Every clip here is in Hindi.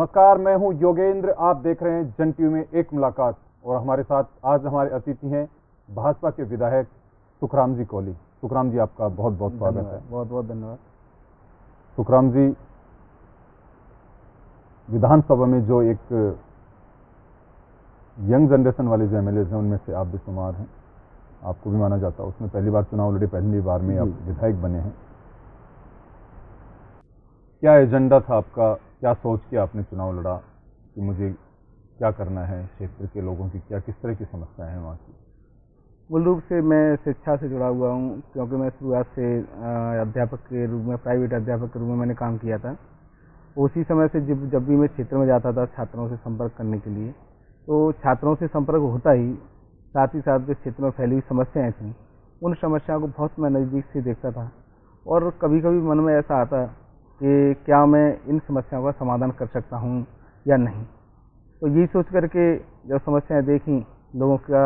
नमस्कार, मैं हूं योगेंद्र। आप देख रहे हैं जन टीवी में एक मुलाकात और हमारे साथ आज हमारे अतिथि हैं भाजपा के विधायक सुखराम जी कोहली। सुखराम जी, आपका बहुत बहुत स्वागत है। बहुत बहुत धन्यवाद। सुखराम जी, विधानसभा में जो एक यंग जनरेशन वाले जो एमएलए हैं उनमें से आप भी शुमार हैं, आपको भी माना जाता है। उसमें पहली बार चुनाव लड़े, पहली बार में आप विधायक बने हैं। क्या एजेंडा था आपका, क्या सोच के आपने चुनाव लड़ा कि मुझे क्या करना है, क्षेत्र के लोगों की क्या किस तरह की समस्याएं हैं वहाँ की? मूल रूप से मैं शिक्षा से जुड़ा हुआ हूँ, क्योंकि मैं शुरुआत से अध्यापक के रूप में, प्राइवेट अध्यापक के रूप में मैंने काम किया था। उसी समय से जब भी मैं क्षेत्र में जाता था छात्रों से संपर्क करने के लिए, तो छात्रों से संपर्क होता ही साथ ही साथ जो क्षेत्र में फैली हुई समस्याएं थीं, उन समस्याओं को बहुत मैं नज़दीक से देखता था। और कभी कभी मन में ऐसा आता कि क्या मैं इन समस्याओं का समाधान कर सकता हूँ या नहीं। तो यही सोच करके जब समस्याएं देखी, लोगों का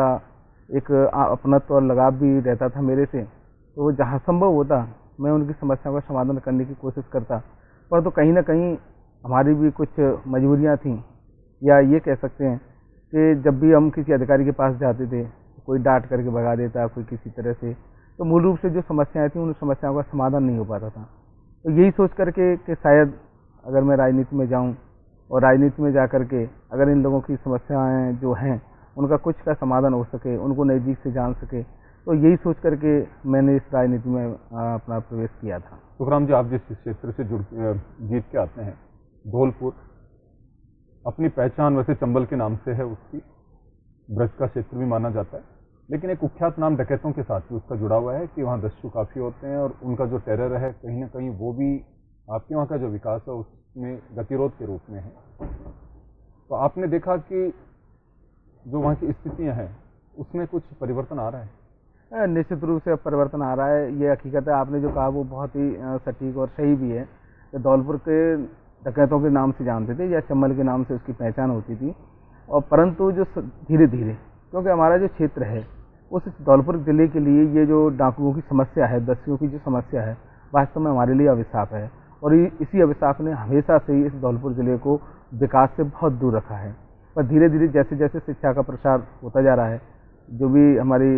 एक अपनत्व और लगाव भी रहता था मेरे से, तो जहाँ संभव होता मैं उनकी समस्याओं का समाधान करने की कोशिश करता। पर तो कहीं ना कहीं हमारी भी कुछ मजबूरियाँ थीं, या ये कह सकते हैं कि जब भी हम किसी अधिकारी के पास जाते थे, कोई डांट करके भगा देता, कोई किसी तरह से, तो मूल रूप से जो समस्याएं थीं उन समस्याओं का समाधान नहीं हो पाता था। तो यही सोच करके कि शायद अगर मैं राजनीति में जाऊं और राजनीति में जा करके अगर इन लोगों की समस्याएं जो हैं उनका कुछ का समाधान हो सके, उनको नज़दीक से जान सके, तो यही सोच करके मैंने इस राजनीति में अपना प्रवेश किया था। सुखराम जी, आप जिस क्षेत्र से जीत के आते हैं, धौलपुर, अपनी पहचान वैसे चंबल के नाम से है, उसकी ब्रज का क्षेत्र भी माना जाता है, लेकिन एक कुख्यात नाम डकैतों के साथ भी उसका जुड़ा हुआ है कि वहाँ दस्यु काफ़ी होते हैं और उनका जो टेरर है कहीं ना कहीं वो भी आपके वहाँ का जो विकास है उसमें गतिरोध के रूप में है। तो आपने देखा कि जो वहाँ की स्थितियाँ हैं उसमें कुछ परिवर्तन आ रहा है? निश्चित रूप से परिवर्तन आ रहा है, ये हकीकत है। आपने जो कहा वो बहुत ही सटीक और सही भी है कि धौलपुर के डकैतों के नाम से जानते थे या चंबल के नाम से उसकी पहचान होती थी। और परंतु जो धीरे धीरे, क्योंकि हमारा जो क्षेत्र है उस धौलपुर जिले के लिए ये जो डाकुओं की समस्या है, दस्युओं की जो समस्या है, वास्तव में हमारे लिए अभिशाप है। और इसी अभिशाप ने हमेशा से ही इस धौलपुर जिले को विकास से बहुत दूर रखा है। पर धीरे धीरे जैसे जैसे शिक्षा का प्रसार होता जा रहा है, जो भी हमारी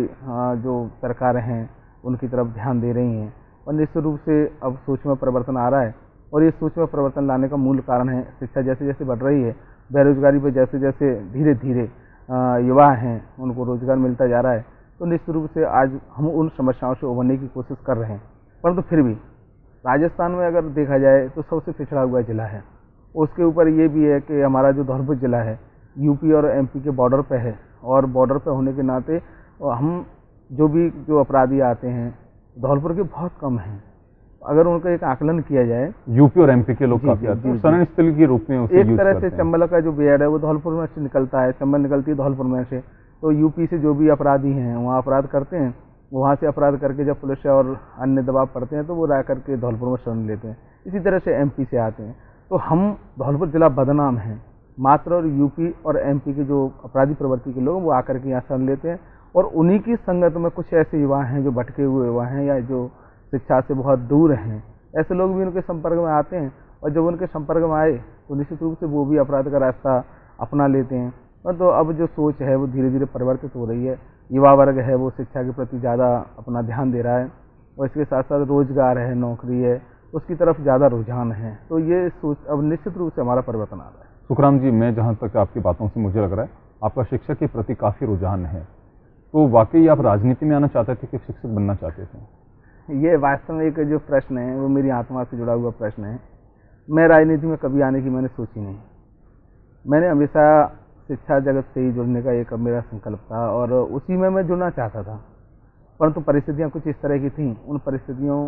जो सरकारें हैं उनकी तरफ ध्यान दे रही हैं, और निश्चित रूप से अब सोच में परिवर्तन आ रहा है। और ये सोच में परिवर्तन लाने का मूल कारण है शिक्षा जैसे जैसे बढ़ रही है, बेरोजगारी पर जैसे जैसे धीरे धीरे युवा हैं उनको रोजगार मिलता जा रहा है, तो निश्चित रूप से आज हम उन समस्याओं से उभरने की कोशिश कर रहे हैं। परंतु फिर भी राजस्थान में अगर देखा जाए तो सबसे पिछड़ा हुआ जिला है। उसके ऊपर ये भी है कि हमारा जो धौलपुर जिला है यूपी और एमपी के बॉर्डर पे है, और बॉर्डर पे होने के नाते हम जो अपराधी आते हैं धौलपुर के बहुत कम हैं। अगर उनका एक आकलन किया जाए, यूपी और एमपी के लोग काफी आते हैं, शरण स्थल के रूप में उसे एक तरह से चंबल का जो बेड़ है वो धौलपुर में से निकलता है, चंबल निकलती है धौलपुर में से। तो यूपी से जो भी अपराधी हैं वहाँ अपराध करते हैं, वहाँ से अपराध करके जब पुलिस और अन्य दबाव पड़ते हैं तो वो रह करके धौलपुर में शरण लेते हैं। इसी तरह से एमपी से आते हैं। तो हम धौलपुर जिला बदनाम हैं मात्र, और यूपी और एमपी के जो अपराधी प्रवृत्ति के लोग वो आकर के यहाँ शरण लेते हैं। और उन्हीं की संगत में कुछ ऐसे युवा हैं जो भटके हुए युवा हैं या जो शिक्षा से बहुत दूर हैं, ऐसे लोग भी उनके संपर्क में आते हैं। और जब उनके संपर्क में आए तो निश्चित रूप से वो भी अपराध का रास्ता अपना लेते हैं। तो अब जो सोच है वो धीरे धीरे परिवर्तित हो रही है। युवा वर्ग है वो शिक्षा के प्रति ज़्यादा अपना ध्यान दे रहा है, और इसके साथ साथ रोजगार है, नौकरी है, उसकी तरफ ज़्यादा रुझान है। तो ये सोच अब निश्चित रूप से हमारा परिवर्तन आ रहा है। सुखराम जी, मैं जहाँ तक आपकी बातों से मुझे लग रहा है आपका शिक्षा के प्रति काफ़ी रुझान है, तो वाकई आप राजनीति में आना चाहते थे कि शिक्षक बनना चाहते थे? ये वास्तव में एक जो प्रश्न है वो मेरी आत्मा से जुड़ा हुआ प्रश्न है। मैं राजनीति में कभी आने की मैंने सोची नहीं। मैंने हमेशा शिक्षा जगत से ही जुड़ने का एक मेरा संकल्प था और उसी में मैं जुड़ना चाहता था। परंतु परिस्थितियां कुछ इस तरह की थीं, उन परिस्थितियों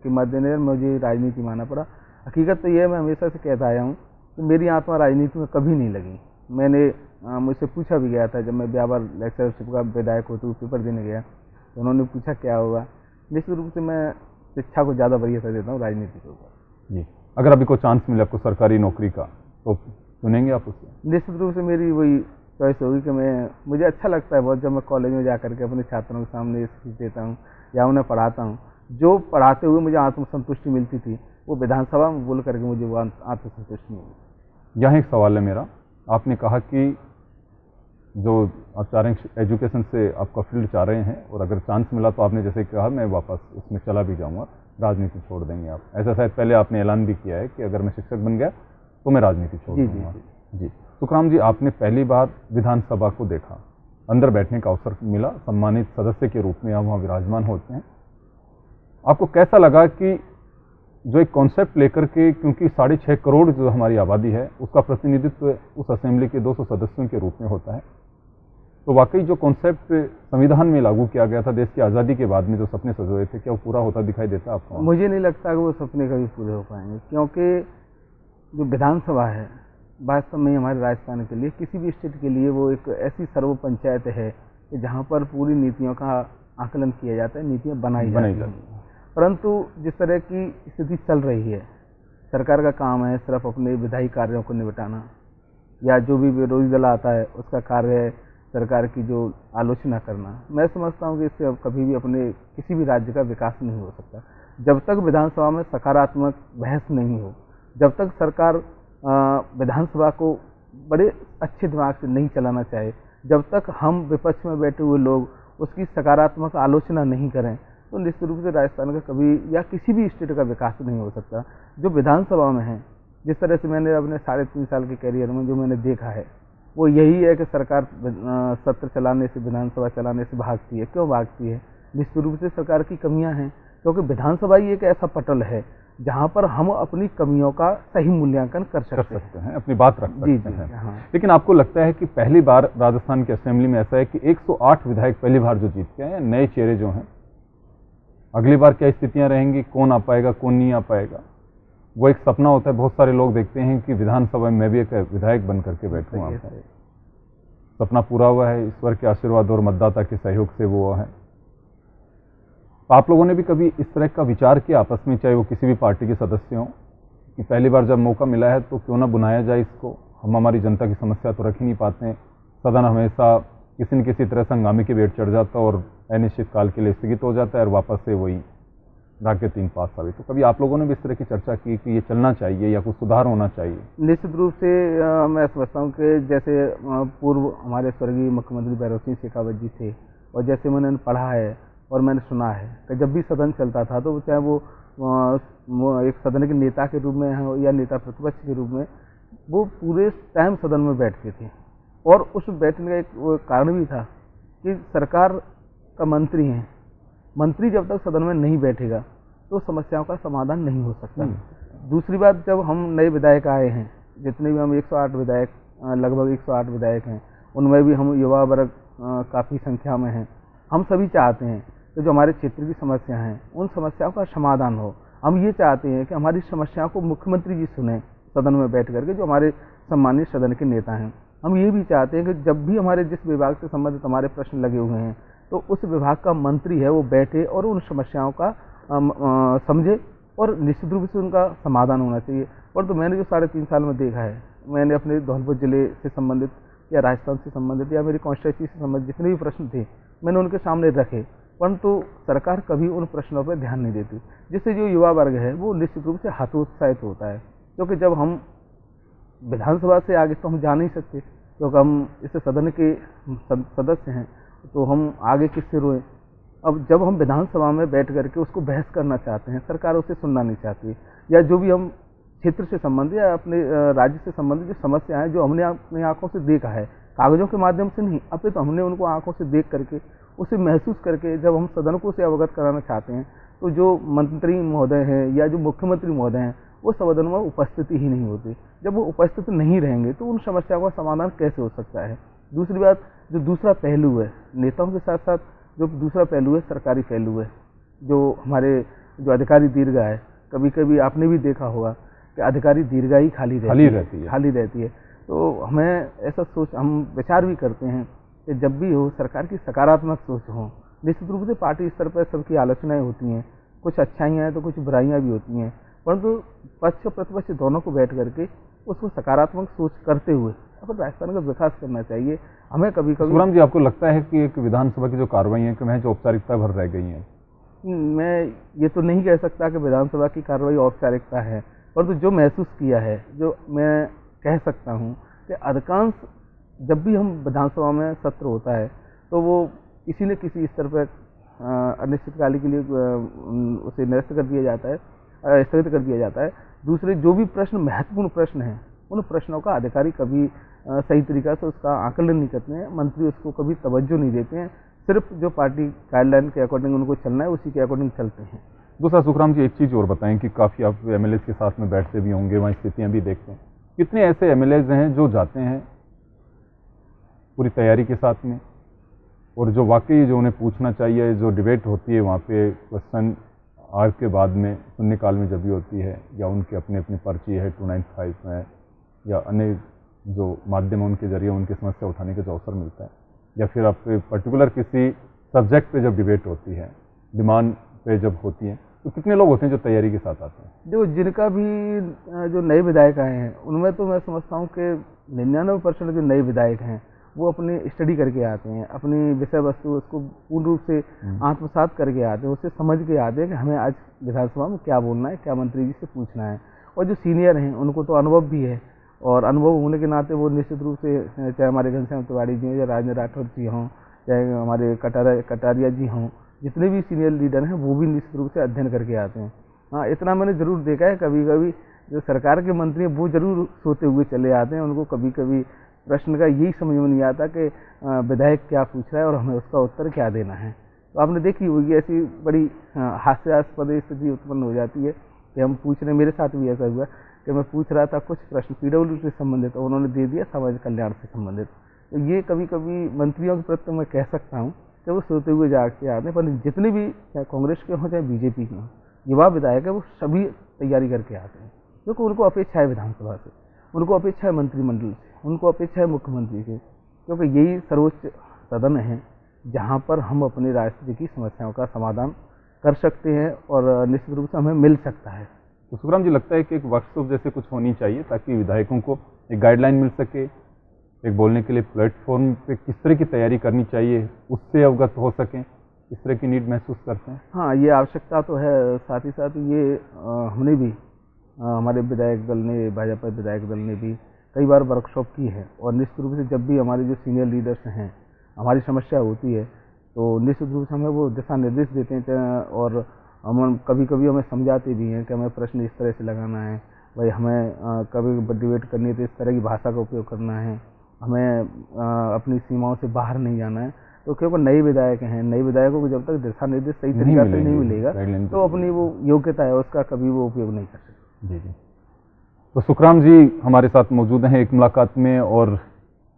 के मद्देनजर मुझे राजनीति में आना पड़ा। हकीकत तो ये मैं हमेशा से कहता आया हूँ कि मेरी आत्मा राजनीति में कभी नहीं लगी। मैंने मुझसे पूछा भी गया था, जब मैं ब्यावर लेक्चरशिप का विधायक होते हुए पेपर देने गया तो उन्होंने पूछा क्या होगा। निश्चित रूप से मैं शिक्षा को ज़्यादा वरीयता देता हूँ राजनीति के ऊपर। जी, अगर अभी कोई चांस मिले आपको सरकारी नौकरी का तो चुनेंगे आप उसे? निश्चित रूप से मेरी वही चॉइस होगी कि मुझे अच्छा लगता है बहुत जब मैं कॉलेज में जाकर के अपने छात्रों के सामने स्पीच देता हूँ या उन्हें पढ़ाता हूँ। जो पढ़ाते हुए मुझे आत्मसंतुष्टि मिलती थी वो विधानसभा में बोल करके मुझे वो आत्मसंतुष्टि मिली। यहाँ एक सवाल है मेरा, आपने कहा कि जो आप चाह रहे हैं एजुकेशन से आपका फील्ड चाह रहे हैं, और अगर चांस मिला तो आपने जैसे कहा मैं वापस उसमें चला भी जाऊंगा, राजनीति छोड़ देंगे आप, ऐसा शायद पहले आपने ऐलान भी किया है कि अगर मैं शिक्षक बन गया तो मैं राजनीति छोड़ दूंगा। जी, सुखराम जी, आपने पहली बार विधानसभा को देखा, अंदर बैठने का अवसर मिला, सम्मानित सदस्य के रूप में आप वहाँ विराजमान होते हैं, आपको कैसा लगा कि जो एक कॉन्सेप्ट लेकर के, क्योंकि 6.5 करोड़ जो हमारी आबादी है उसका प्रतिनिधित्व उस असेंबली के 200 सदस्यों के रूप में होता है, तो वाकई जो कॉन्सेप्ट संविधान में लागू किया गया था देश की आज़ादी के बाद में, जो सपने सजोए थे, क्या वो पूरा होता दिखाई देता आपको? मुझे नहीं लगता कि वो सपने कभी पूरे हो पाएंगे, क्योंकि जो विधानसभा है वास्तव में हमारे राजस्थान के लिए, किसी भी स्टेट के लिए, वो एक ऐसी सर्व पंचायत है कि जहाँ पर पूरी नीतियों का आकलन किया जाता है, नीतियाँ बनाई जाती हैं। परंतु जिस तरह की स्थिति चल रही है, सरकार का काम है सिर्फ अपने विधायी कार्यों को निपटाना, या जो भी विरोधी दल आता है उसका कार्य है सरकार की जो आलोचना करना। मैं समझता हूँ कि इससे अब कभी भी अपने किसी भी राज्य का विकास नहीं हो सकता जब तक विधानसभा में सकारात्मक बहस नहीं हो, जब तक सरकार विधानसभा को बड़े अच्छे दिमाग से नहीं चलाना चाहे, जब तक हम विपक्ष में बैठे हुए लोग उसकी सकारात्मक आलोचना नहीं करें, तो निश्चित रूप से राजस्थान का कभी या किसी भी स्टेट का विकास नहीं हो सकता। जो विधानसभा में है, जिस तरह से मैंने अपने 3.5 साल के कैरियर में जो मैंने देखा है, वो यही है कि सरकार सत्र चलाने से, विधानसभा चलाने से भागती है। क्यों भागती है? निश्चित रूप से सरकार की कमियां हैं, क्योंकि विधानसभा ही एक ऐसा पटल है जहां पर हम अपनी कमियों का सही मूल्यांकन कर सकते हैं, अपनी बात रख सकते हैं। हाँ। लेकिन आपको लगता है कि पहली बार राजस्थान की असेंबली में ऐसा है कि 108 विधायक पहली बार जो जीत के आए, नए चेहरे जो हैं, अगली बार क्या स्थितियां रहेंगी, कौन आ पाएगा, कौन नहीं आ पाएगा, वो एक सपना होता है। बहुत सारे लोग देखते हैं कि विधानसभा में मैं भी एक विधायक बन करके बैठूं, वहां पर सपना पूरा हुआ है, ईश्वर के आशीर्वाद और मतदाता के सहयोग से वो है। तो आप लोगों ने भी कभी इस तरह का विचार किया आपस में, चाहे वो किसी भी पार्टी के सदस्य हों, कि पहली बार जब मौका मिला है तो क्यों ना बुलाया जाए इसको, हम हमारी जनता की समस्या तो रख ही नहीं पाते हैं, सदन हमेशा किसी न किसी तरह से हंगामे के वेट चढ़ जाता और अनिश्चित काल के लिए स्थगित हो जाता है और वापस से वही राके 3 पास साबित। तो कभी आप लोगों ने भी इस तरह की चर्चा की कि ये चलना चाहिए या कुछ सुधार होना चाहिए? निश्चित रूप से मैं समझता हूँ कि जैसे पूर्व हमारे स्वर्गीय मुख्यमंत्री भैरव सिंह शेखावत जी थे, और जैसे मैंने पढ़ा है और मैंने सुना है कि जब भी सदन चलता था तो चाहे वो एक सदन के नेता के रूप में हो या नेता प्रतिपक्ष के रूप में, वो पूरे टाइम सदन में बैठते थे। और उस बैठने का एक कारण भी था कि सरकार का मंत्री है, मंत्री जब तक सदन में नहीं बैठेगा तो समस्याओं का समाधान नहीं हो सकता। दूसरी बात, जब हम नए विधायक आए हैं, जितने भी हम 108 विधायक, लगभग 108 विधायक हैं, उनमें भी हम युवा वर्ग काफ़ी संख्या में हैं। हम सभी चाहते हैं कि जो हमारे क्षेत्र की समस्या हैं उन समस्याओं का समाधान हो। हम ये चाहते हैं कि हमारी समस्याओं को मुख्यमंत्री जी सुने सदन में बैठ करके, जो हमारे सम्मानित सदन के नेता हैं। हम ये भी चाहते हैं कि जब भी हमारे जिस विभाग से संबंधित हमारे प्रश्न लगे हुए हैं तो उस विभाग का मंत्री है वो बैठे और उन समस्याओं का समझे और निश्चित रूप से उनका समाधान होना चाहिए। और तो मैंने जो 3.5 साल में देखा है, मैंने अपने धौलपुर जिले से संबंधित या राजस्थान से संबंधित या मेरी कॉन्स्टिट्यूंसी से संबंधित जितने भी प्रश्न थे मैंने उनके सामने रखे, परंतु सरकार कभी उन प्रश्नों पर ध्यान नहीं देती, जिससे जो युवा वर्ग है वो निश्चित रूप से हतोत्साहित होता है। क्योंकि जब हम विधानसभा से आगे तो हम जा नहीं सकते, क्योंकि हम इस सदन के सदस्य हैं, तो हम आगे किससे रोएं। अब जब हम विधानसभा में बैठ करके उसको बहस करना चाहते हैं, सरकार उसे सुनना नहीं चाहती, या जो भी हम क्षेत्र से संबंधित या अपने राज्य से संबंधित जो समस्या है, जो हमने अपनी आंखों से देखा है, कागजों के माध्यम से नहीं, अब तो हमने उनको आंखों से देख करके उसे महसूस करके जब हम सदन को से अवगत कराना चाहते हैं, तो जो मंत्री महोदय हैं या जो मुख्यमंत्री महोदय हैं वो सदन में उपस्थिति ही नहीं होती। जब वो उपस्थित नहीं रहेंगे तो उन समस्याओं का समाधान कैसे हो सकता है। दूसरी बात, जो दूसरा पहलू है, नेताओं के साथ साथ जो दूसरा पहलू है सरकारी पहलू है, जो हमारे जो अधिकारी दीर्घा है, कभी कभी आपने भी देखा होगा कि अधिकारी दीर्घा ही खाली रहती है। तो हमें ऐसा हम विचार भी करते हैं कि जब भी हो सरकार की सकारात्मक सोच हो। निश्चित रूप से पार्टी स्तर पर सबकी आलोचनाएं होती हैं, कुछ अच्छाइयाँ हैं तो कुछ बुराइयाँ भी होती हैं, परंतु पक्ष और प्रतिपक्ष दोनों को बैठ करके उसको सकारात्मक सोच करते हुए अपन राजस्थान का विकास करना चाहिए। हमें कभी कभी सुखराम जी, आपको लगता है कि एक विधानसभा की जो कार्रवाई है कि महज औपचारिकता भर रह गई है? मैं ये तो नहीं कह सकता कि विधानसभा की कार्रवाई औपचारिकता है, परंतु जो महसूस किया है, जो मैं कह सकता हूँ कि अधिकांश जब भी हम विधानसभा में सत्र होता है तो वो किसी न किसी स्तर पर अनिश्चितकाल के लिए उसे निरस्त कर दिया जाता है, स्थगित कर दिया जाता है। दूसरे जो भी प्रश्न महत्वपूर्ण प्रश्न हैं उन प्रश्नों का अधिकारी कभी सही तरीक़ा से उसका आकलन नहीं करते हैं, मंत्री उसको कभी तवज्जो नहीं देते हैं, सिर्फ जो पार्टी गाइडलाइन के अकॉर्डिंग उनको चलना है उसी के अकॉर्डिंग चलते हैं। दूसरा सुखराम जी, एक चीज़ और बताएं कि काफ़ी आप एमएलए के साथ में बैठते भी होंगे, वहाँ स्थितियाँ भी देखते हैं, कितने ऐसे एमएलए हैं जो जाते हैं पूरी तैयारी के साथ में और जो वाकई जो उन्हें पूछना चाहिए, जो डिबेट होती है वहाँ पे क्वेश्चन आर के बाद में शून्यकाल में जब भी होती है, या उनके अपनी अपनी पर्ची है 295 में, या अन्य जो माध्यम उनके जरिए उनकी समस्या उठाने का जो अवसर मिलता है, या फिर आप पर्टिकुलर किसी सब्जेक्ट पे जब डिबेट होती है, डिमांड पे जब होती है, तो कितने लोग होते हैं जो तैयारी के साथ आते हैं? देखो, जिनका भी जो नए विधायक आए हैं उनमें तो मैं समझता हूँ कि 99% जो नए विधायक हैं वो अपनी स्टडी करके आते हैं, अपनी विषय वस्तु उसको पूर्ण रूप से आत्मसात करके आते हैं, उससे समझ के आते हैं कि हमें आज विधानसभा में क्या बोलना है, क्या मंत्री जी से पूछना है। और जो सीनियर हैं उनको तो अनुभव भी है, और अनुभव होने के नाते वो निश्चित रूप से, चाहे हमारे घनश्याम तिवारी जी हों या राजेंद्र राठौर जी हों, चाहे हमारे कटारिया जी हों, जितने भी सीनियर लीडर हैं वो भी निश्चित रूप से अध्ययन करके आते हैं। हाँ, इतना मैंने ज़रूर देखा है, कभी कभी जो सरकार के मंत्री हैं वो ज़रूर सोते हुए चले आते हैं, उनको कभी कभी प्रश्न का यही समझ में नहीं आता कि विधायक क्या पूछ रहा है और हमें उसका उत्तर क्या देना है। तो आपने देखी होगी ऐसी बड़ी हास्यास्पद स्थिति उत्पन्न हो जाती है कि हम पूछ रहे, मेरे साथ भी ऐसा हुआ कि मैं पूछ रहा था कुछ प्रश्न पीडब्ल्यूडी से संबंधित, उन्होंने दे दिया समाज कल्याण से संबंधित। तो ये कभी कभी मंत्रियों के प्रति मैं कह सकता हूँ कि वो सोते हुए जागते आते हैं, पर जितने भी चाहे कांग्रेस के हों चाहे बीजेपी के हों युवा विधायक है वो सभी तैयारी करके आते हैं, क्योंकि उनको अपेक्षा है विधानसभा से, उनको अपेक्षा है मंत्रिमंडल से, उनको अपेक्षा है मुख्यमंत्री से, क्योंकि यही सर्वोच्च सदन है जहाँ पर हम अपनी राष्ट्र की समस्याओं का समाधान कर सकते हैं और निश्चित रूप से हमें मिल सकता है। तो सुखराम जी, लगता है कि एक वर्कशॉप जैसे कुछ होनी चाहिए ताकि विधायकों को एक गाइडलाइन मिल सके, एक बोलने के लिए प्लेटफॉर्म पे किस तरह की तैयारी करनी चाहिए उससे अवगत हो सकें, इस तरह की नीड महसूस करते हैं? हाँ, ये आवश्यकता तो है, साथ ही साथ ये हमने भी हमारे विधायक दल ने, भाजपा विधायक दल ने भी कई बार वर्कशॉप की है, और निश्चित रूप से जब भी हमारे जो सीनियर लीडर्स हैं हमारी समस्या होती है तो निश्चित रूप से हमें वो दिशा निर्देश देते हैं, और हम कभी कभी हमें समझाते भी हैं कि हमें प्रश्न इस तरह से लगाना है, भाई हमें कभी डिबेट करनी है तो इस तरह की भाषा का उपयोग करना है, हमें अपनी सीमाओं से बाहर नहीं जाना है। तो क्योंकि नए विधायक हैं, नए विधायकों को जब तक दिशा निर्देश सही तरीका से नहीं मिलेगा तो अपनी वो योग्यता है उसका कभी वो उपयोग नहीं कर सकते। जी जी। तो सुखराम जी हमारे साथ मौजूद हैं एक मुलाकात में, और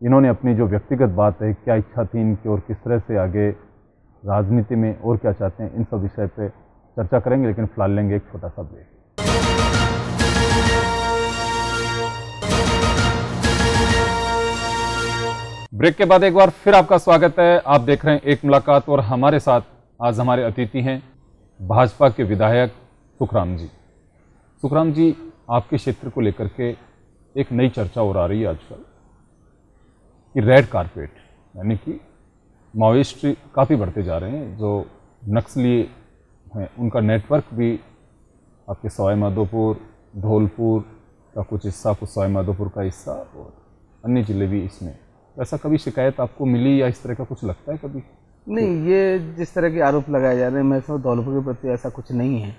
इन्होंने अपनी जो व्यक्तिगत बात है, क्या इच्छा थी इनकी और किस तरह से आगे राजनीति में और क्या चाहते हैं, इन सब विषय पे चर्चा करेंगे, लेकिन फिलहाल लेंगे एक छोटा सा ब्रेक। ब्रेक के बाद एक बार फिर आपका स्वागत है। आप देख रहे हैं एक मुलाकात, और हमारे साथ आज हमारे अतिथि हैं भाजपा के विधायक सुखराम जी। सुखराम जी, आपके क्षेत्र को लेकर के एक नई चर्चा और आ रही है आजकल कि रेड कारपेट, यानी कि माओइस्ट काफ़ी बढ़ते जा रहे हैं, जो नक्सली हैं उनका नेटवर्क भी आपके सवाई माधोपुर, धौलपुर का कुछ हिस्सा, कुछ सवाई माधोपुर का हिस्सा और अन्य जिले भी इसमें। ऐसा कभी शिकायत आपको मिली या इस तरह का कुछ लगता है कभी? नहीं, ये जिस तरह के आरोप लगाए जा रहे हैं मैं समझ धौलपुर के प्रति ऐसा कुछ नहीं है,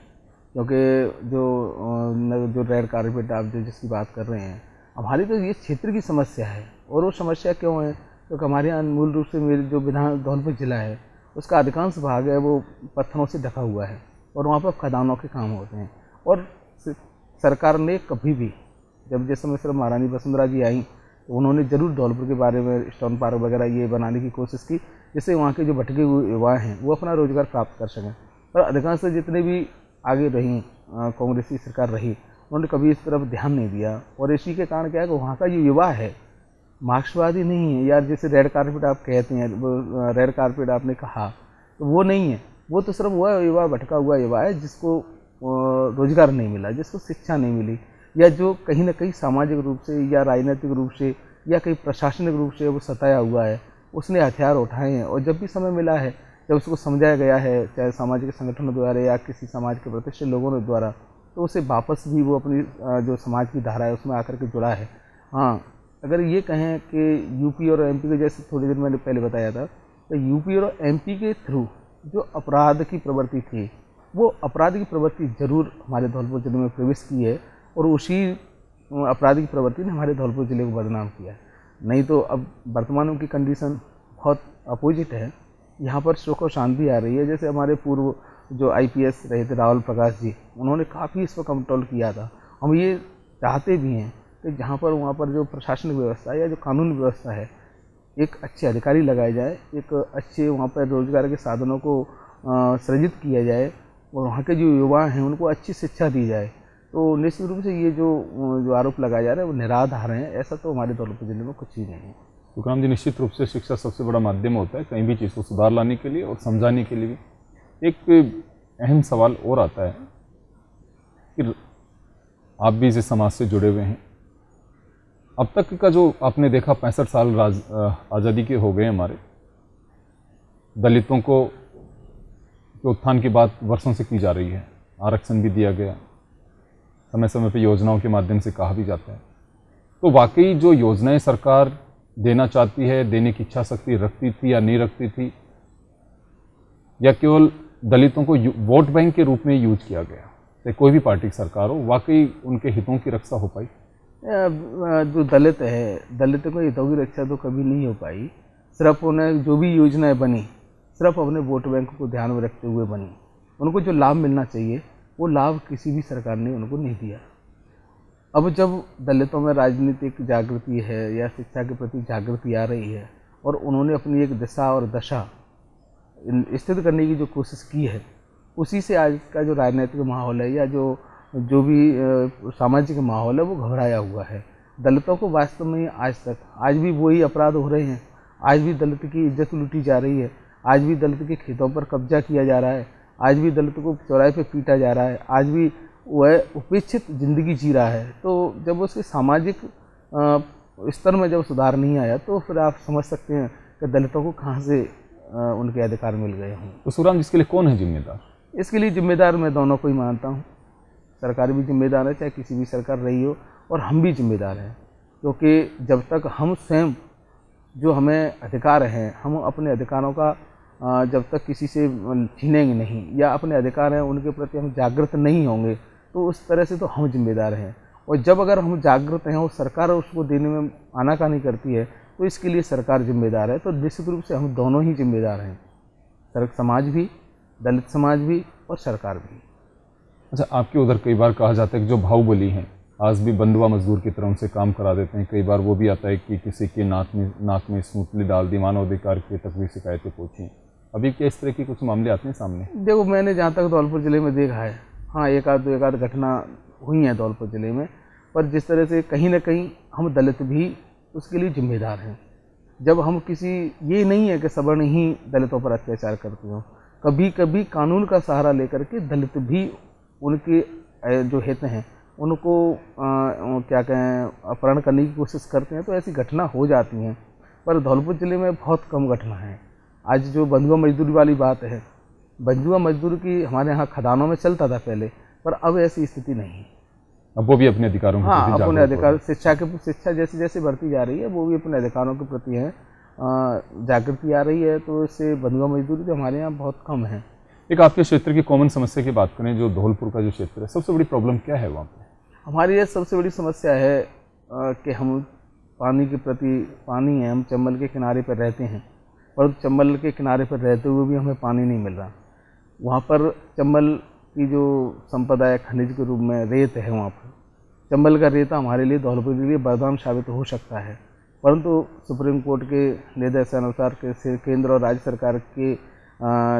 क्योंकि जो रेड कारपेट आप जो जिसकी बात कर रहे हैं, हमारी तो ये क्षेत्र की समस्या है। और वो समस्या क्यों है? क्योंकि हमारे यहाँ मूल रूप से मेरे जो धौलपुर जिला है उसका अधिकांश भाग है वो पत्थरों से ढका हुआ है, और वहाँ पर खदानों के काम होते हैं। और सरकार ने कभी भी, जब जिस समय सिर्फ महारानी वसुंधरा जी आई तो उन्होंने जरूर धौलपुर के बारे में स्टोन पार्क वगैरह ये बनाने की कोशिश की, जिससे वहाँ के जो भटके हुए युवा हैं वो अपना रोजगार प्राप्त कर सकें। पर अधिकांश जितने भी आगे रही कांग्रेसी सरकार रही, उन्होंने कभी इस तरफ ध्यान नहीं दिया। और इसी के कारण क्या है कि वहाँ का जो युवा है मार्क्सवादी नहीं है यार, जैसे रेड कारपेट आप कहते हैं, वो रेड कारपेट आपने कहा, तो वो नहीं है। वो तो सिर्फ वह युवा, भटका हुआ युवा है जिसको रोजगार नहीं मिला, जिसको शिक्षा नहीं मिली, या जो कहीं ना कहीं सामाजिक रूप से या राजनीतिक रूप से या कहीं प्रशासनिक रूप से वो सताया हुआ है, उसने हथियार उठाए हैं। और जब भी समय मिला है, जब उसको समझाया गया है, चाहे सामाजिक संगठनों द्वारा या किसी समाज के प्रतिष्ठित लोगों द्वारा, तो उसे वापस भी वो अपनी जो समाज की धारा है उसमें आकर के जुड़ा है। हाँ, अगर ये कहें कि यूपी और एमपी के, जैसे थोड़ी देर मैंने पहले बताया था, तो यूपी और एमपी के थ्रू जो अपराध की प्रवृत्ति थी, वो अपराध की प्रवृत्ति जरूर हमारे धौलपुर जिले में प्रवेश की है, और उसी अपराध की प्रवृत्ति ने हमारे धौलपुर जिले को बदनाम किया है। नहीं तो अब वर्तमान की कंडीशन बहुत अपोजिट है। यहाँ पर सुख और शांति आ रही है। जैसे हमारे पूर्व जो आईपीएस रहे थे राहुल प्रकाश जी, उन्होंने काफ़ी इस पर कंट्रोल किया था। हम ये चाहते भी हैं कि जहाँ पर वहाँ पर जो प्रशासनिक व्यवस्था या जो कानून व्यवस्था है, एक अच्छे अधिकारी लगाए जाए, एक अच्छे वहाँ पर रोजगार के साधनों को सृजित किया जाए, और वहाँ के जो युवा हैं उनको अच्छी शिक्षा दी जाए। तो निश्चित रूप से ये जो आरोप लगाए जा रहे हैं वो निराधार हैं। ऐसा तो हमारे धौलपुर जिले में कुछ ही नहीं है। तुकाराम जी, निश्चित रूप से शिक्षा सबसे बड़ा माध्यम होता है कहीं भी चीज़ को सुधार लाने के लिए और समझाने के लिए भी। एक अहम सवाल और आता है कि आप भी इस समाज से जुड़े हुए हैं, अब तक का जो आपने देखा 65 साल आज़ादी के हो गए हमारे, दलितों को उत्थान की बात वर्षों से की जा रही है, आरक्षण भी दिया गया, समय समय पर योजनाओं के माध्यम से कहा भी जाता है। तो वाकई जो योजनाएं सरकार देना चाहती है, देने की इच्छा शक्ति रखती थी या नहीं रखती थी, या केवल दलितों को वोट बैंक के रूप में यूज किया गया? चाहे कोई भी पार्टी की सरकार हो, वाकई उनके हितों की रक्षा हो पाई? जो दलित है, दलितों को हितों की रक्षा तो कभी नहीं हो पाई। सिर्फ उन्हें जो भी योजनाएं बनी, सिर्फ अपने वोट बैंक को ध्यान में रखते हुए बनी। उनको जो लाभ मिलना चाहिए वो लाभ किसी भी सरकार ने उनको नहीं दिया। अब जब दलितों में राजनीतिक जागृति है या शिक्षा के प्रति जागृति आ रही है, और उन्होंने अपनी एक दिशा और दशा स्थित करने की जो कोशिश की है, उसी से आज का जो राजनीतिक माहौल है या जो भी सामाजिक माहौल है वो घबराया हुआ है। दलितों को वास्तव में आज भी वही अपराध हो रहे हैं। आज भी दलित की इज्जत लूटी जा रही है। आज भी दलित के खेतों पर कब्जा किया जा रहा है। आज भी दलित को चौराहे पे पीटा जा रहा है। आज भी वह उपेक्षित जिंदगी जी रहा है। तो जब उसके सामाजिक स्तर में जब सुधार नहीं आया, तो फिर आप समझ सकते हैं कि दलितों को कहाँ से उनके अधिकार मिल गए हों। तो सुराम, इसके लिए कौन है जिम्मेदार? इसके लिए जिम्मेदार मैं दोनों को ही मानता हूँ। सरकार भी जिम्मेदार है, चाहे किसी भी सरकार रही हो, और हम भी जिम्मेदार हैं। क्योंकि जब तक हम स्वयं जो हमें अधिकार हैं, हम अपने अधिकारों का जब तक किसी से छीनेंगे नहीं, या अपने अधिकार हैं उनके प्रति हम जागृत नहीं होंगे, तो उस तरह से तो हम जिम्मेदार हैं। और जब अगर हम जागृत हैं और सरकार उसको देने में आनाकानी करती है, तो इसके लिए सरकार जिम्मेदार है। तो निश्चित रूप से हम दोनों ही जिम्मेदार हैं, समाज भी, दलित समाज भी और सरकार भी। अच्छा, आपके उधर कई बार कहा जाता है कि जो बाहुबली हैं आज भी बंधुआ मजदूर की तरह उनसे काम करा देते हैं। कई बार वो भी आता है कि किसी के नाक में सूतली डाल दी, मानवाधिकार के तक भी शिकायतें पहुँची। अभी क्या इस तरह की कुछ मामले आते हैं सामने? देखो, मैंने जहाँ तक धौलपुर ज़िले में देखा है, हाँ, एक आध घटना हुई है धौलपुर ज़िले में। पर जिस तरह से कहीं ना कहीं हम दलित भी उसके लिए जिम्मेदार हैं। जब हम ये नहीं है कि सवर्ण ही दलितों पर अत्याचार करते हो, कभी कभी कानून का सहारा लेकर के दलित भी उनके जो हित हैं उनको क्या कहें, अपहरण करने की कोशिश करते हैं। तो ऐसी घटना हो जाती हैं, पर धौलपुर ज़िले में बहुत कम घटना है। आज जो बंधुआ मजदूरी वाली बात है, बंधुआ मजदूर की हमारे यहाँ खदानों में चलता था पहले, पर अब ऐसी स्थिति नहीं है। अब वो भी अपने अधिकारों के प्रति हाँ, अपने अधिकार, शिक्षा जैसे जैसे बढ़ती जा रही है, वो भी अपने अधिकारों के प्रति है, जागृति आ रही है। तो इससे बंधुआ मजदूरी तो हमारे यहाँ बहुत कम है। एक आपके क्षेत्र की कॉमन समस्या की बात करें, जो धौलपुर का जो क्षेत्र है, सबसे बड़ी प्रॉब्लम क्या है वहाँ पे? हमारी ये सबसे बड़ी समस्या है कि हम पानी के प्रति, पानी है, हम चंबल के किनारे पर रहते हैं, पर चंबल के किनारे पर रहते हुए भी हमें पानी नहीं मिल रहा। वहाँ पर चंबल की जो संपदा है खनिज के रूप में रेत है, वहाँ पर चंबल का रेता हमारे लिए, धौलपुर के लिए वरदान साबित हो सकता है। परंतु सुप्रीम कोर्ट के निर्देशानुसार के केंद्र और राज्य सरकार के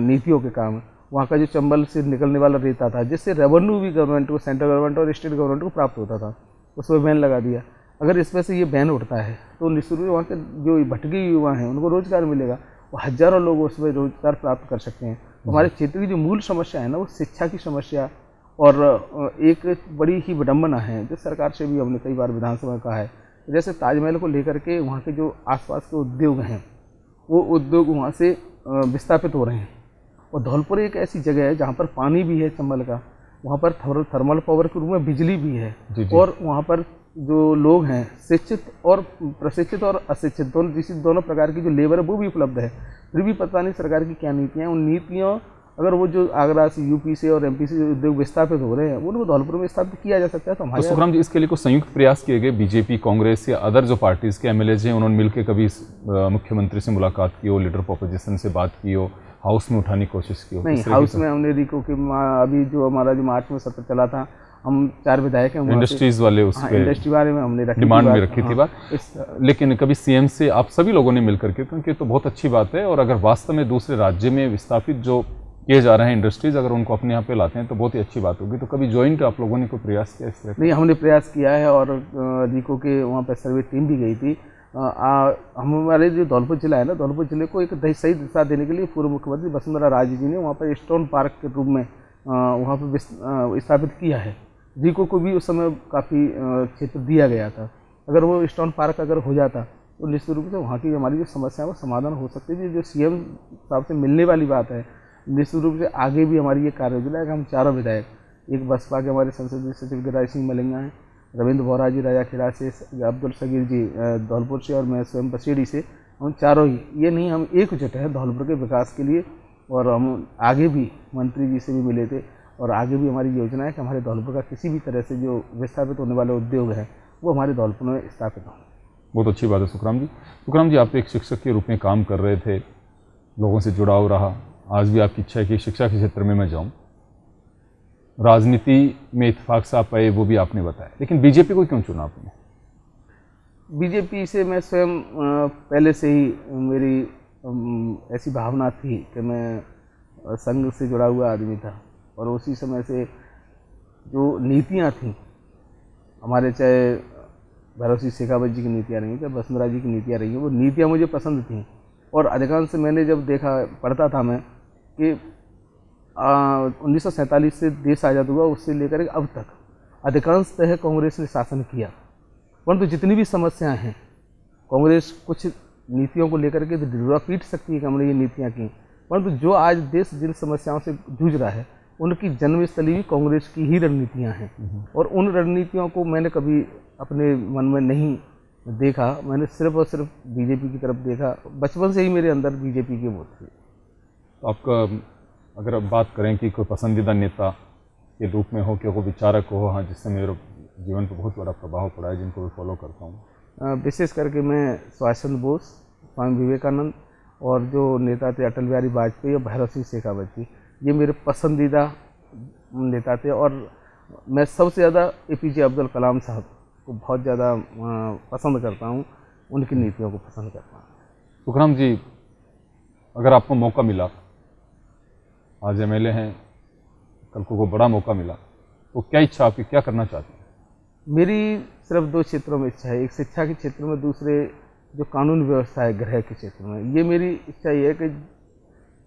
नीतियों के काम वहाँ का जो चंबल से निकलने वाला रेता था, जिससे रेवेन्यू भी गवर्नमेंट को, सेंट्रल गवर्नमेंट और स्टेट गवर्नमेंट को प्राप्त होता था, उस पर बैन लगा दिया। अगर इसमें से ये बैन उठता है तो निश्चित रूप से वहाँ के जो भटके युवा हैं उनको रोजगार मिलेगा, वो हजारों लोग उसमें रोजगार प्राप्त कर सकते हैं। तो हमारे क्षेत्र की जो मूल समस्या है ना, वो शिक्षा की समस्या, और एक बड़ी ही विडंबना है जो सरकार से भी हमने कई बार विधानसभा में कहा है। जैसे ताजमहल को लेकर के वहाँ के जो आसपास के उद्योग हैं, वो उद्योग वहाँ से विस्थापित हो रहे हैं। और धौलपुर एक ऐसी जगह है जहाँ पर पानी भी है चंबल का, वहाँ पर थर्मल पावर के रूप में बिजली भी है, और वहाँ पर जो लोग हैं, शिक्षित और प्रशिक्षित और अशिक्षित दोनों प्रकार की जो लेबर है वो भी उपलब्ध है। फिर भी पता नहीं सरकार की क्या नीतियाँ हैं। उन नीतियों, अगर वो जो आगरा से, यूपी से और एमपी से जो उद्योग विस्थापित हो रहे हैं उनको धौलपुर में स्थापित किया जा सकता है। तो हमारे सुखराम जी, इसके लिए कुछ संयुक्त प्रयास किए गए? बीजेपी, कांग्रेस या अदर जो पार्टीज़ के एमएलएज हैं उन्होंने मिलकर कभी मुख्यमंत्री से मुलाकात की हो, लीडर ऑफ अपोजिशन से बात की हो, हाउस में उठाने की कोशिश की हो? नहीं, हाउस में हमने रिको के अभी जो हमारा जो मार्च में सत्र चला था, हम 4 विधायक हैं, इंडस्ट्रीज वाले उस पे इंडस्ट्री बारे में हमने डिमांड में रखी थी बात। लेकिन कभी सीएम से आप सभी लोगों ने मिलकर के, क्योंकि तो बहुत अच्छी बात है, और अगर वास्तव में दूसरे राज्य में विस्थापित जो किए जा रहे हैं इंडस्ट्रीज, अगर उनको अपने यहाँ पे लाते हैं तो बहुत ही अच्छी बात होगी। तो कभी ज्वाइंट आप लोगों ने कोई प्रयास किया इस तरह? नहीं, हमने प्रयास किया है और रिको के वहाँ पर सर्वे टीम भी गई थी। हमारे जो धौलपुर जिला है ना, धौलपुर जिले को एक सही दिशा देने के लिए पूर्व मुख्यमंत्री वसुंधरा राजे जी ने वहाँ पर स्टोन पार्क के रूप में वहाँ पर स्थापित किया है। रिको को भी उस समय काफ़ी क्षेत्र दिया गया था। अगर वो स्टोन पार्क अगर हो जाता तो निश्चित रूप से वहाँ की हमारी जो समस्या है वो समाधान हो सकती थी। जो सीएम साहब से मिलने वाली बात है, निश्चित रूप से आगे भी हमारी ये कार्य योजना है कि हम चारों विधायक, एक बसपा के हमारे संसदीय सचिव गिरिराज सिंह मलिंगा हैं, रविंद्र बोहरा जी राजा खेड़ा से, अब्दुल सगीर जी धौलपुर से और मैं स्वयं बसेड़ी से, हम चारों ही ये नहीं, हम एकजुट हैं धौलपुर के विकास के लिए। और हम आगे भी मंत्री जी से भी मिले थे और आगे भी हमारी योजना है कि हमारे धौलपुर का किसी भी तरह से जो विस्थापित होने वाले उद्योग हैं वो हमारे धौलपुर में स्थापित हों। बहुत अच्छी बात है सुखराम जी। सुखराम जी, आप एक शिक्षक के रूप में काम कर रहे थे, लोगों से जुड़ाव रहा, आज भी आपकी इच्छा है कि शिक्षा के क्षेत्र में मैं जाऊँ। राजनीति में इत्तेफाक से आप आए वो भी आपने बताया, लेकिन बीजेपी को क्यों चुना आपने? बीजेपी से मैं स्वयं पहले से ही मेरी ऐसी भावना थी कि मैं संघ से जुड़ा हुआ आदमी था और उसी समय से जो नीतियाँ थीं हमारे, चाहे भैरव सिंह शेखावत जी की नीतियाँ रही, चाहे वसुंधरा जी की नीतियाँ रही, वो नीतियाँ मुझे पसंद थीं। और अधिकांश मैंने जब देखा, पढ़ता था मैं कि 1947 से देश आज़ाद हुआ उससे लेकर अब तक अधिकांशतः कांग्रेस ने शासन किया, परंतु जितनी भी समस्याएं हैं कांग्रेस कुछ नीतियों को लेकर के ढिंढोरा पीट सकती है कि हमने ये नीतियाँ की, परंतु जो आज देश जिन समस्याओं से जूझ रहा है उनकी जन्मस्थली भी कांग्रेस की ही रणनीतियाँ हैं। और उन रणनीतियों को मैंने कभी अपने मन में नहीं देखा, मैंने सिर्फ और सिर्फ बीजेपी की तरफ देखा। बचपन से ही मेरे अंदर बीजेपी के वोट थे। तो आपका अगर अब बात करें कि कोई पसंदीदा नेता के रूप में हो, कि कोई विचारक हो, हाँ, जिससे मेरे जीवन पर बहुत बड़ा प्रभाव पड़ा है, जिनको मैं फॉलो करता हूँ? विशेष करके मैं सुभाष चंद्र बोस, स्वामी विवेकानंद और जो नेता थे अटल बिहारी वाजपेयी और भैरव सिंह शेखावत जी, ये मेरे पसंदीदा नेता थे। और मैं सबसे ज़्यादा एपीजे अब्दुल कलाम साहब को बहुत ज़्यादा पसंद करता हूँ, उनकी नीतियों को पसंद करता हूँ। सुखराम जी, अगर आपको मौका मिला, आज एमएलए हैं, कल को बड़ा मौका मिला, तो क्या इच्छा आपकी, क्या करना चाहते हैं? मेरी सिर्फ 2 क्षेत्रों में इच्छा है, एक शिक्षा के क्षेत्र में, दूसरे जो कानून व्यवस्था है गृह के क्षेत्र में। ये मेरी इच्छा ये है कि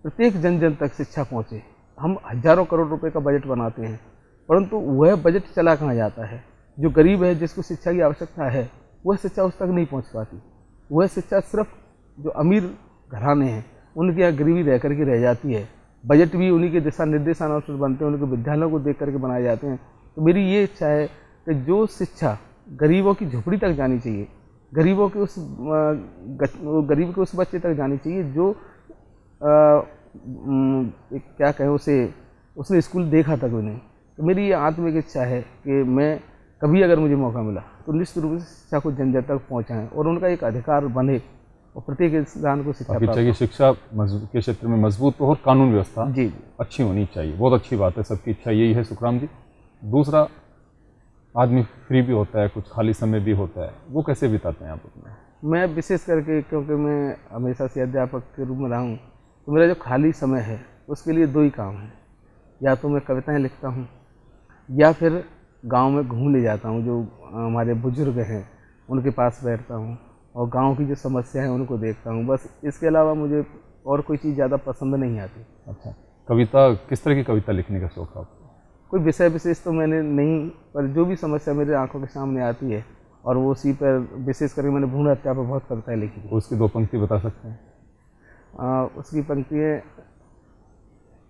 प्रत्येक जन जन तक शिक्षा पहुँचे। हम हजारों करोड़ रुपए का बजट बनाते हैं, परंतु वह बजट चला कहाँ जाता है? जो गरीब है, जिसको शिक्षा की आवश्यकता है, वह शिक्षा उस तक नहीं पहुँच पाती। वह शिक्षा सिर्फ जो अमीर घराने हैं उनके यहाँ गरीबी रह करके रह जाती है। बजट भी उन्हीं के दिशा निर्देशानुसार बनते हैं, उनके विद्यालयों को देख करके बनाए जाते हैं। तो मेरी ये इच्छा है कि जो शिक्षा गरीबों की झोपड़ी तक जानी चाहिए, गरीबों के गरीब के उस बच्चे तक जानी चाहिए जो क्या कहें उसे, उसने स्कूल देखा तक नहीं। तो मेरी ये आत्मिक इच्छा है कि मैं कभी अगर मुझे मौका मिला तो निश्चित रूप से शिक्षा को जन जन तक पहुँचाएँ और उनका एक अधिकार बने और प्रत्येक इंसान को शिक्षा प्राप्त हो। शिक्षा के क्षेत्र में मजबूत हो और कानून व्यवस्था जी अच्छी होनी चाहिए। बहुत अच्छी बात है, सबकी इच्छा यही है सुखराम जी। दूसरा, आदमी फ्री भी होता है, कुछ खाली समय भी होता है, वो कैसे बिताते हैं आप अपना? मैं विशेष करके, क्योंकि मैं हमेशा से अध्यापक के रूप में रहा हूँ, तो मेरा जो खाली समय है उसके लिए 2 ही काम हैं। या तो मैं कविताएं लिखता हूँ या फिर गांव में घूमने जाता हूँ। जो हमारे बुजुर्ग हैं उनके पास बैठता हूँ और गांव की जो समस्या है उनको देखता हूँ। बस इसके अलावा मुझे और कोई चीज़ ज़्यादा पसंद नहीं आती। अच्छा, कविता, किस तरह की कविता लिखने का शौक है आपको? कोई विषय विशेष तो मैंने नहीं, पर जो भी समस्या मेरे आंखों के सामने आती है और वो उसी पर विशेष करके मैंने भ्रूण हत्या पर बहुत कविताएं लिखी थी। उसकी 2 पंक्ति बता सकते हैं? उसकी पंक्ति है,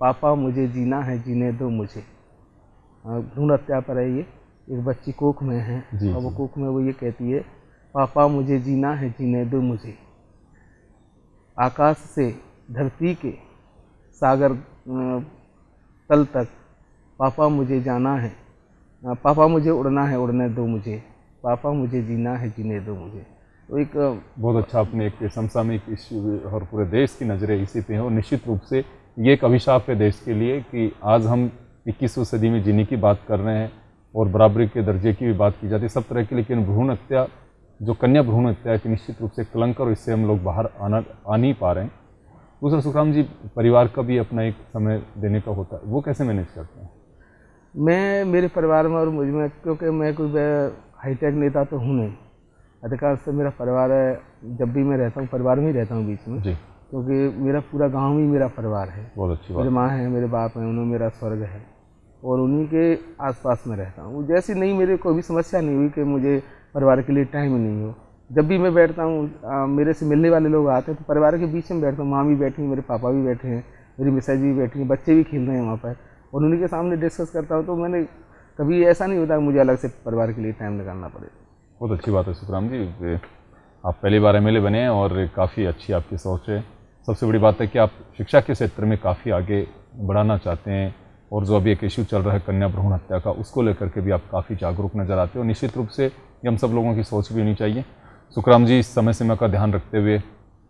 पापा मुझे जीना है, जीने दो मुझे। भ्रूण हत्या पर है ये। एक बच्ची कोख में है जी, और वो जी। कोख में वो ये कहती है, पापा मुझे जीना है, जीने दो मुझे। आकाश से धरती के सागर तल तक पापा मुझे जाना है, पापा मुझे उड़ना है, उड़ने दो मुझे, पापा मुझे जीना है, जीने दो मुझे। तो एक बहुत अच्छा, आपने एक समसामयिक इश्यू और पूरे देश की नज़रें इसी पे हैं, और निश्चित रूप से ये एक अभिशाप है देश के लिए कि आज हम 21वीं सदी में जीने की बात कर रहे हैं और बराबरी के दर्जे की भी बात की जाती है सब तरह की, लेकिन भ्रूण हत्या, जो कन्या भ्रूण हत्या की निश्चित रूप से कलंक, और इससे हम लोग बाहर आ नहीं पा रहे हैं। दूसरा सुखराम जी, परिवार का भी अपना एक समय देने का होता है, वो कैसे मैनेज करते हैं? मैं मेरे परिवार में और मुझ में, क्योंकि मैं कोई हाईटेक नेता तो हूँ नहीं, अधिकांश से मेरा परिवार है, जब भी मैं रहता हूँ परिवार में ही रहता हूँ बीच में जी। क्योंकि मेरा पूरा गांव ही मेरा परिवार है। बहुत अच्छी बात। मेरे माँ है, मेरे बाप हैं, उन्होंने मेरा स्वर्ग है और उन्हीं के आसपास में रहता हूँ। जैसी नहीं, मेरे कोई भी समस्या नहीं हुई कि मुझे परिवार के लिए टाइम ही नहीं हो। जब भी मैं बैठता हूँ, मेरे से मिलने वाले लोग आते हैं तो परिवार के बीच में बैठता हूँ। माँ भी बैठी है, मेरे पापा भी बैठे हैं, मेरी मिसेज भी बैठी हैं, बच्चे भी खेल रहे हैं वहाँ पर, और उन्हीं के सामने डिस्कस करता हूँ। तो मैंने कभी ऐसा नहीं होता कि मुझे अलग से परिवार के लिए टाइम निकालना पड़े। बहुत अच्छी बात है सुखराम जी, आप पहली बार एमएलए बने हैं और काफ़ी अच्छी आपकी सोच है। सबसे बड़ी बात है कि आप शिक्षा के क्षेत्र में काफ़ी आगे बढ़ाना चाहते हैं, और जो अभी एक इश्यू चल रहा है कन्या भ्रूण हत्या का, उसको लेकर के भी आप काफ़ी जागरूक नज़र आते हैं, और निश्चित रूप से ये हम सब लोगों की सोच भी होनी चाहिए। सुखराम जी, इस समय सीमा का ध्यान रखते हुए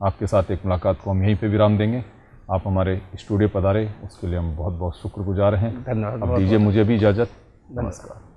आपके साथ एक मुलाकात को हम यहीं पे विराम देंगे। आप हमारे स्टूडियो पधारे, उसके लिए हम बहुत बहुत शुक्रगुजार हैं। धन्यवाद। अब दीजिए मुझे भी इजाज़त। नमस्कार।